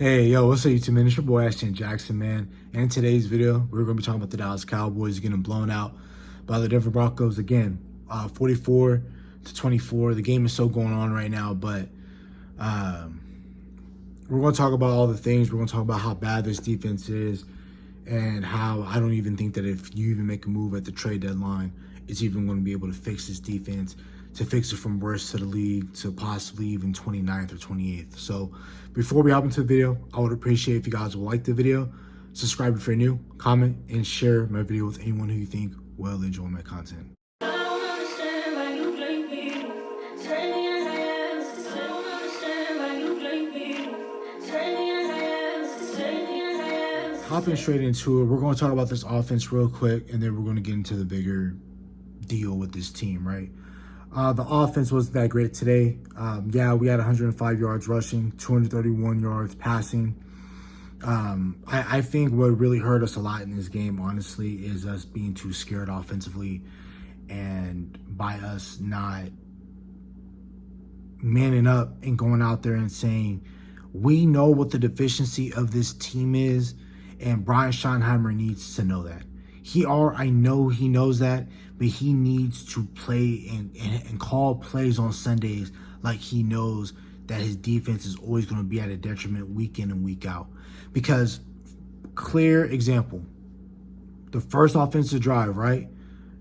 Hey, yo, what's up, YouTube, man? It's your boy, Ashton Jackson, man. And in today's video, we're going to be talking about the Dallas Cowboys getting blown out by the Denver Broncos again, 44-24. The game is still going on right now, but we're going to talk about all the things. We're going to talk about how bad this defense is and how I don't even think that if you even make a move at the trade deadline, it's even going to be able to fix this defense, to fix it from worst to the league to possibly even 29th or 28th. So before we hop into the video, I would appreciate if you guys will like the video, subscribe if you're new, comment, and share my video with anyone who you think will enjoy my content. Hopping straight into it, we're going to talk about this offense real quick, and then we're going to get into the bigger deal with this team, right? The offense wasn't that great today. Yeah, we had 105 yards rushing, 231 yards passing. I think what really hurt us a lot in this game, honestly, is us being too scared offensively and by us not manning up and going out there and saying, we know what the deficiency of this team is, and Brian Schottenheimer needs to know that. I know he knows that, but he needs to play and call plays on Sundays like he knows that his defense is always going to be at a detriment week in and week out. Because, clear example, the first offensive drive, right?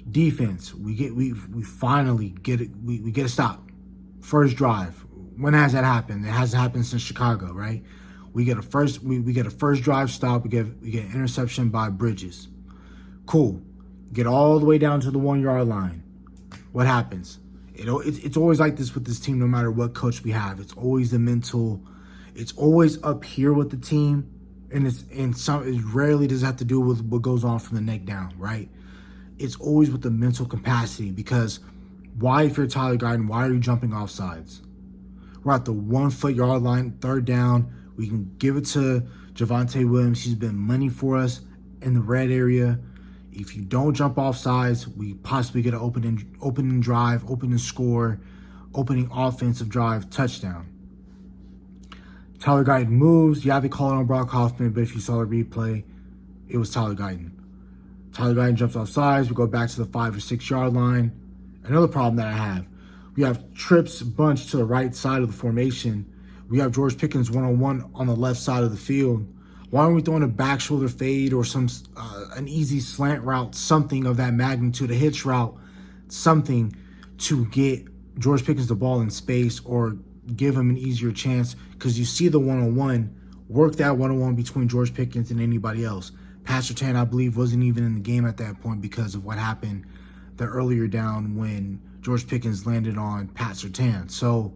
Defense, we finally get it. We get a stop. First drive. When has that happened? It hasn't happened since Chicago, right? We get a first drive stop. We get an interception by Bridges. Cool. Get all the way down to the 1 yard line. What happens? It's always like this with this team, no matter what coach we have. It's always the mental. It's always up here with the team, and it rarely does have to do with what goes on from the neck down, right? It's always with the mental capacity, because why, if you're Tyler Guyton, why are you jumping off sides? We're at the 1 yard line, third down. We can give it to Javonte Williams. He's been money for us in the red area. If you don't jump off sides, we possibly get an opening drive, opening score, opening offensive drive, touchdown. Tyler Guyton moves. Yeah, they call it on Brock Hoffman, but if you saw the replay, it was Tyler Guyton. Tyler Guyton jumps off sides. We go back to the 5 or 6 yard line. Another problem that I have, we have trips bunched to the right side of the formation. We have George Pickens one-on-one on the left side of the field. Why aren't we throwing a back shoulder fade or an easy slant route, something of that magnitude, a hitch route, something to get George Pickens the ball in space or give him an easier chance? Because you see the one-on-one, work that one-on-one between George Pickens and anybody else. Pat Surtain, I believe, wasn't even in the game at that point because of what happened the earlier down when George Pickens landed on Pat Surtain. So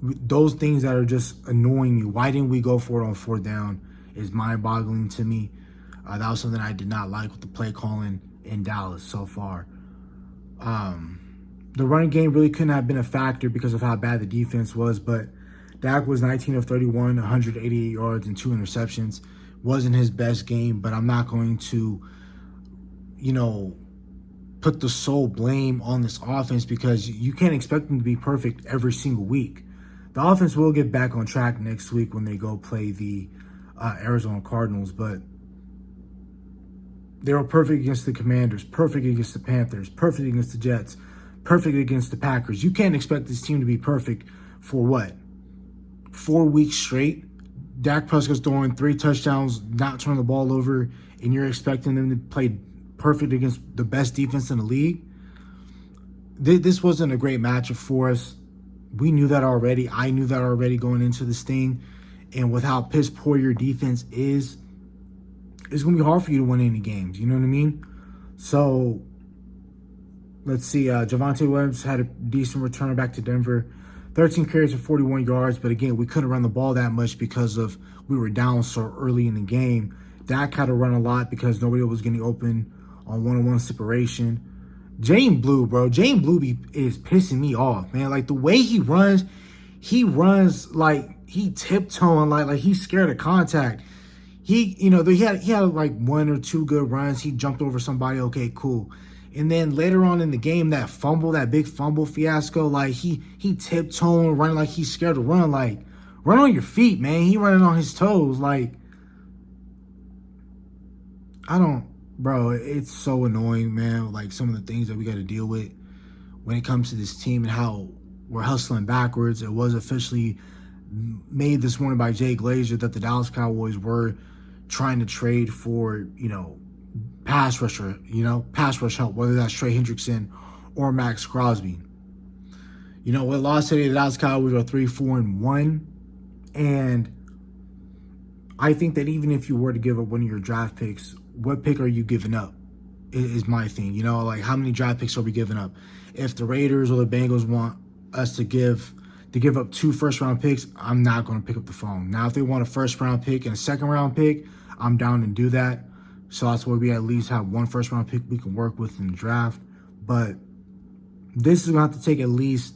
those things that are just annoying me. Why didn't we go for it on fourth down is mind-boggling to me. That was something I did not like with the play calling in Dallas so far. The running game really couldn't have been a factor because of how bad the defense was, but Dak was 19 of 31, 188 yards and 2 interceptions. Wasn't his best game, but I'm not going to, put the sole blame on this offense, because you can't expect them to be perfect every single week. The offense will get back on track next week when they go play the Arizona Cardinals, but they were perfect against the Commanders, perfect against the Panthers, perfect against the Jets, perfect against the Packers. You can't expect this team to be perfect for what? 4 weeks straight? Dak Prescott's throwing 3 touchdowns, not turning the ball over, and you're expecting them to play perfect against the best defense in the league? This wasn't a great matchup for us. We knew that already. I knew that already going into this thing. And with how piss poor your defense is, it's going to be hard for you to win any games. You know what I mean? So, let's see. Javonte Williams had a decent return back to Denver. 13 carries for 41 yards. But again, we couldn't run the ball that much because of we were down so early in the game. Dak had to run a lot because nobody was getting open on one-on-one separation. Jane Blue, bro. Jane Blue is pissing me off, man. Like, the way he runs like he tiptoeing, like he's scared of contact. He had like 1 or 2 good runs. He jumped over somebody. Okay, cool. And then later on in the game, that big fumble fiasco, like he tiptoeing, running like he's scared to run. Like, Run on your feet, man. He running on his toes. Like, I don't, bro, it's so annoying, man. Like, some of the things that we got to deal with when it comes to this team and how we're hustling backwards. It was officially made this morning by Jay Glazer that the Dallas Cowboys were trying to trade for, pass rush help, whether that's Trey Hendrickson or Max Crosby. With loss today, the Dallas Cowboys are 3-4-1, and I think that even if you were to give up one of your draft picks, what pick are you giving up? Is my thing. Like, how many draft picks are we giving up? If the Raiders or the Bengals want us to give up 2 first-round picks, I'm not going to pick up the phone. Now, if they want a first-round pick and a second-round pick, I'm down to do that. So that's why we at least have 1 first-round pick we can work with in the draft. But this is going to have to take at least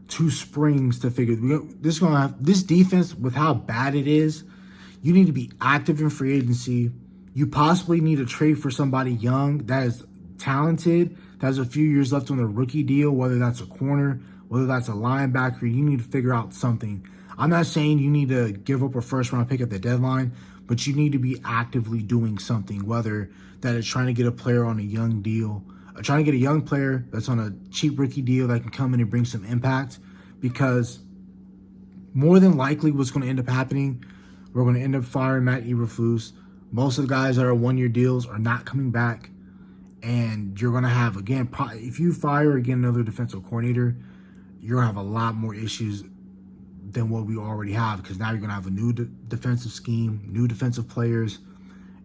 2 springs to figure. This defense, with how bad it is, you need to be active in free agency. You possibly need to trade for somebody young that is talented, that has a few years left on their rookie deal, whether that's a corner, whether that's a linebacker. You need to figure out something. I'm not saying you need to give up a first-round pick at the deadline, but you need to be actively doing something, whether that is trying to get a player on a young deal, or trying to get a young player that's on a cheap rookie deal that can come in and bring some impact, because more than likely what's going to end up happening, we're going to end up firing Matt Eberflus. Most of the guys that are 1-year deals are not coming back, and you're going to have, again, if you fire again another defensive coordinator, you're going to have a lot more issues than what we already have, because now you're going to have a new defensive scheme, new defensive players.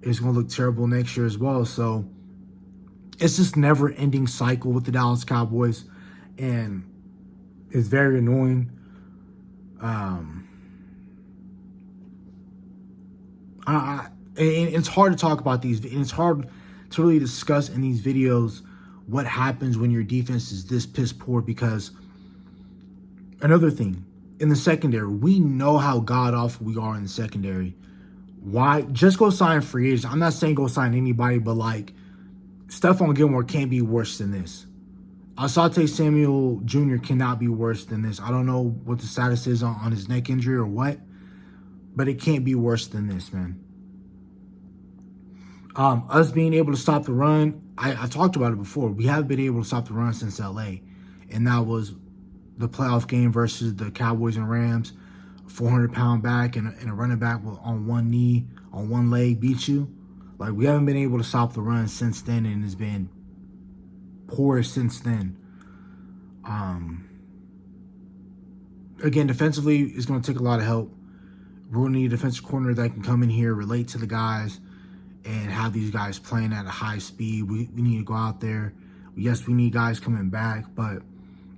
It's going to look terrible next year as well. So it's this never-ending cycle with the Dallas Cowboys, and it's very annoying. It's hard to talk about these, and it's hard to really discuss in these videos what happens when your defense is this piss poor, because another thing, in the secondary, we know how god-awful we are in the secondary. Why? Just go sign free agents. I'm not saying go sign anybody, but, like, Stephon Gilmore can't be worse than this. Asante Samuel Jr. cannot be worse than this. I don't know what the status is on his neck injury or what, but it can't be worse than this, man. Us being able to stop the run, I talked about it before. We haven't been able to stop the run since LA, and that was the playoff game versus the Cowboys and Rams. 400-pound back and a running back on one knee, on one leg beat you. Like, we haven't been able to stop the run since then, and it's been poor since then. Again, defensively, it's going to take a lot of help. We're going to need a defensive corner that can come in here, relate to the guys, and have these guys playing at a high speed. We need to go out there. Yes, we need guys coming back, but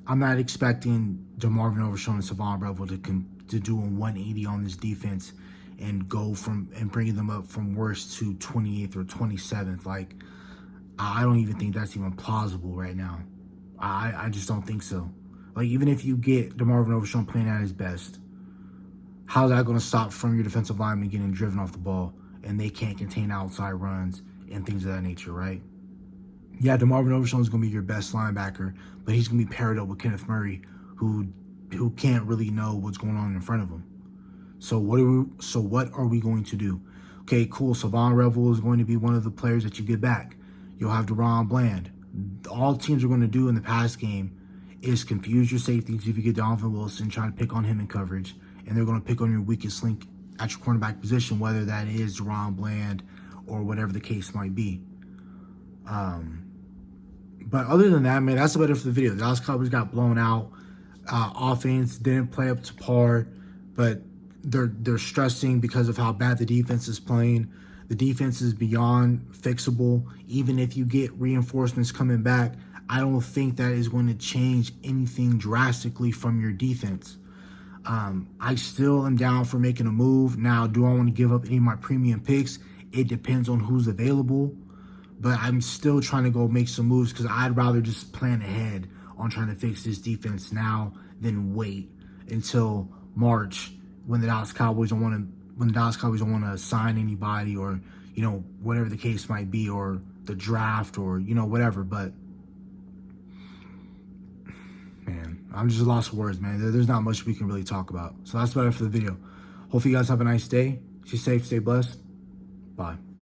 I'm not expecting DeMarvin Overshown and Savon Revel to do a 180 on this defense and go from and bringing them up from worst to 28th or 27th. Like, I don't even think that's even plausible right now. I just don't think so. Like, even if you get DeMarvin Overshown playing at his best, how's that going to stop from your defensive lineman getting driven off the ball and they can't contain outside runs and things of that nature, right? Yeah, DeMarvin Overshown is going to be your best linebacker, but he's going to be paired up with Kenneth Murray, who can't really know what's going on in front of him. So what are we going to do? Okay, cool. Savon Revel is going to be one of the players that you get back. You'll have DeRon Bland. All teams are going to do in the pass game is confuse your safeties if you get Donovan Wilson, trying to pick on him in coverage, and they're going to pick on your weakest link at your cornerback position, whether that is DeRon Bland or whatever the case might be. But other than that, man, that's about it for the video. The Dallas Cowboys got blown out. Offense didn't play up to par, but they're stressing because of how bad the defense is playing. The defense is beyond fixable. Even if you get reinforcements coming back, I don't think that is going to change anything drastically from your defense. I still am down for making a move. Now, do I want to give up any of my premium picks? It depends on who's available. But I'm still trying to go make some moves because I'd rather just plan ahead on trying to fix this defense now than wait until March when the Dallas Cowboys don't want to sign anybody, or whatever the case might be, or the draft, or whatever. But man, I'm just lost for words, man. There's not much we can really talk about. So that's about it for the video. Hopefully you guys have a nice day. Stay safe, stay blessed. Bye.